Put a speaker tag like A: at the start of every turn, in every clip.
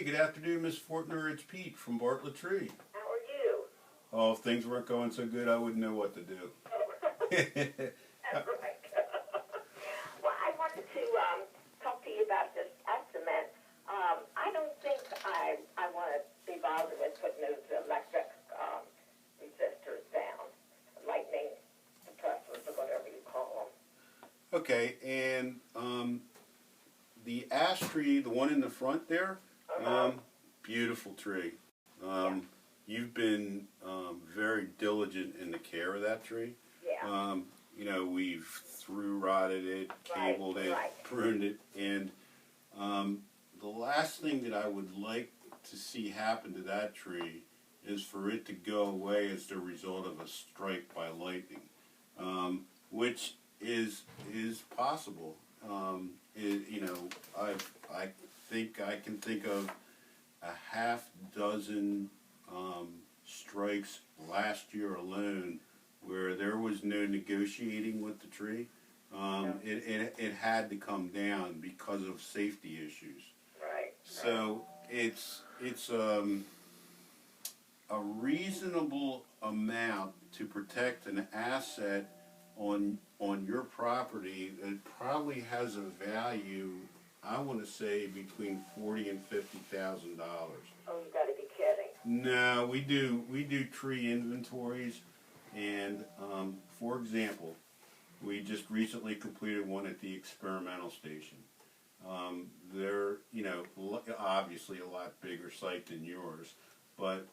A: Hey, good afternoon, Miss Fortner. It's Pete from Bartlett Tree.
B: How are you?
A: Oh, if things weren't going so good, I wouldn't know what to do.
B: That's right. Well, I wanted to talk to you about this estimate. I don't think I want to be bothered with putting those electric resistors down, lightning suppressors or whatever you call them.
A: Okay, and the ash tree, the one in the front there, beautiful tree. You've been very diligent in the care of that tree.
B: Yeah.
A: You know, we've through rotted it, cabled it, pruned it, and the last thing that I would like to see happen to that tree is for it to go away as the result of a strike by lightning, which is possible. You know, I think I can think of a half dozen strikes last year alone where there was no negotiating with the tree. It had to come down because of safety issues.
B: Right.
A: So it's a reasonable amount to protect an asset on your property that probably has a value, I want to say, between $40,000 and $50,000.
B: Oh, you got to be kidding.
A: No, we do tree inventories, and for example, we just recently completed one at the experimental station. They're, you know, obviously a lot bigger site than yours, but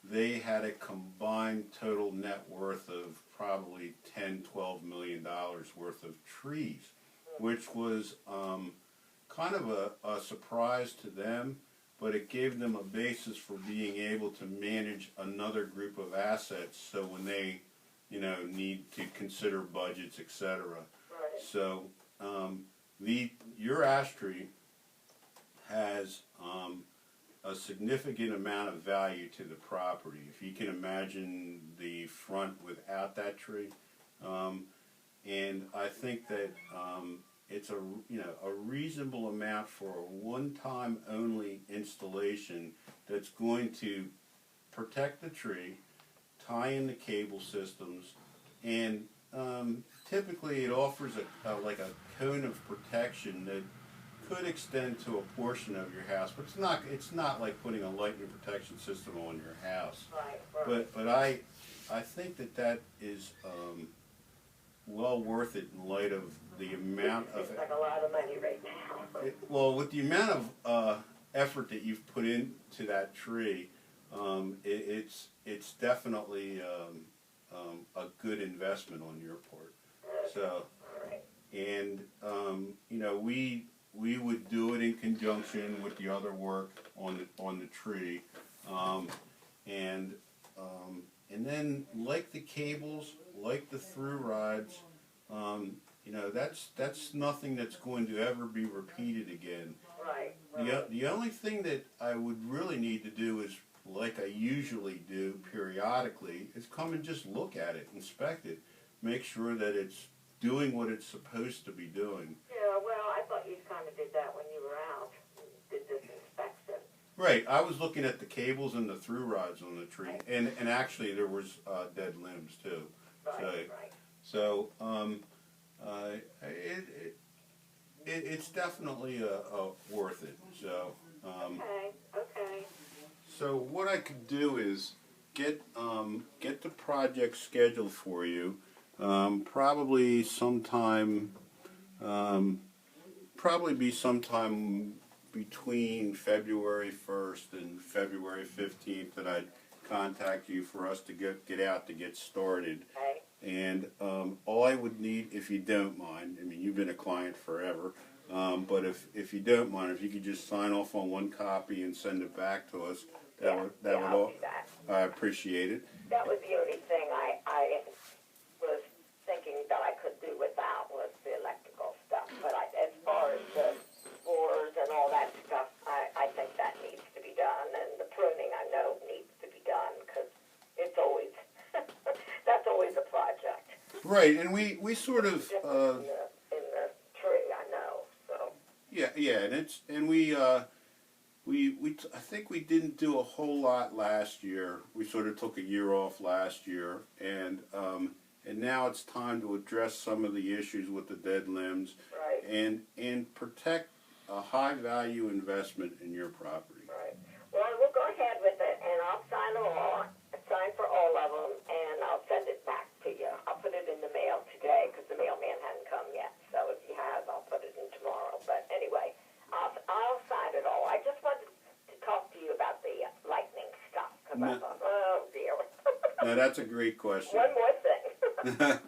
A: they had a combined total net worth of probably $10–12 million worth of trees, which was kind of a surprise to them, but it gave them a basis for being able to manage another group of assets, so when they, you know, need to consider budgets, etc.
B: Right.
A: So your ash tree has a significant amount of value to the property. If you can imagine the front without that tree, and I think that it's a reasonable amount for a one-time only installation that's going to protect the tree, tie in the cable systems, and typically it offers like a cone of protection that could extend to a portion of your house, but it's not like putting a lightning protection system on your house.
B: Right.
A: But I think that is well worth it in light of the amount of.
B: It's like a lot of money right now.
A: Well, with the amount of effort that you've put into that tree, it's definitely a good investment on your part. So, and you know, we would do it in conjunction with the other work on the tree, and then like the cables, like the through rods, you know, that's nothing that's going to ever be repeated again.
B: Right.
A: The only thing that I would really need to do is, like I usually do periodically, is come and just look at it, inspect it, make sure that it's doing what it's supposed to be doing.
B: Yeah, well, I thought you kind of did that when you were out, did this inspection.
A: Right, I was looking at the cables and the through rods on the tree, and actually there was dead limbs too. So it's definitely worth it. So
B: Okay.
A: So what I could do is get the project scheduled for you. Probably be sometime between February 1st and February 15th that I'd contact you for us to get out to get started.
B: Okay.
A: And all I would need, if you don't mind, I mean, you've been a client forever, but if you don't mind, if you could just sign off on one copy and send it back to us,
B: I'll do that.
A: I appreciate it.
B: That was the only thing I was thinking that I could do without was the electrical stuff. But as far as the boards and all that stuff, I think that needs to be done. And the pruning, I know, needs to be done because it's always, that's always a project.
A: Right, and we sort of
B: in the tree, I know. So
A: yeah, and I think we didn't do a whole lot last year. We sort of took a year off last year, and now it's time to address some of the issues with the dead limbs,
B: Right.
A: and protect a high value investment in your property.
B: Right. Well, we'll go ahead with it, and I'll sign them all, sign for all of them, and I'll send it back to you. I'll put it in the mail today because the mailman hadn't come yet. So if he has, I'll put it in tomorrow. But anyway, I'll sign it all. I just wanted to talk to you about the lightning stuff because I thought, oh dear.
A: Now that's a great question.
B: One more thing.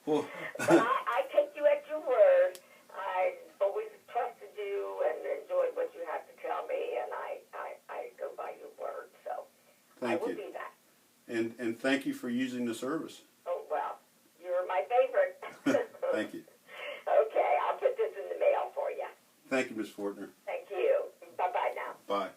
A: Well,
B: But I take you at your word. I always trusted you and enjoyed what you had to tell me, and I go by your word. So I
A: thank
B: will
A: you,
B: do that.
A: and thank you for using the service.
B: Oh, well, you're my favorite.
A: Thank you.
B: Okay, I'll put this in the mail for you.
A: Thank you, Ms. Fortner.
B: Thank you. Bye-bye now.
A: Bye.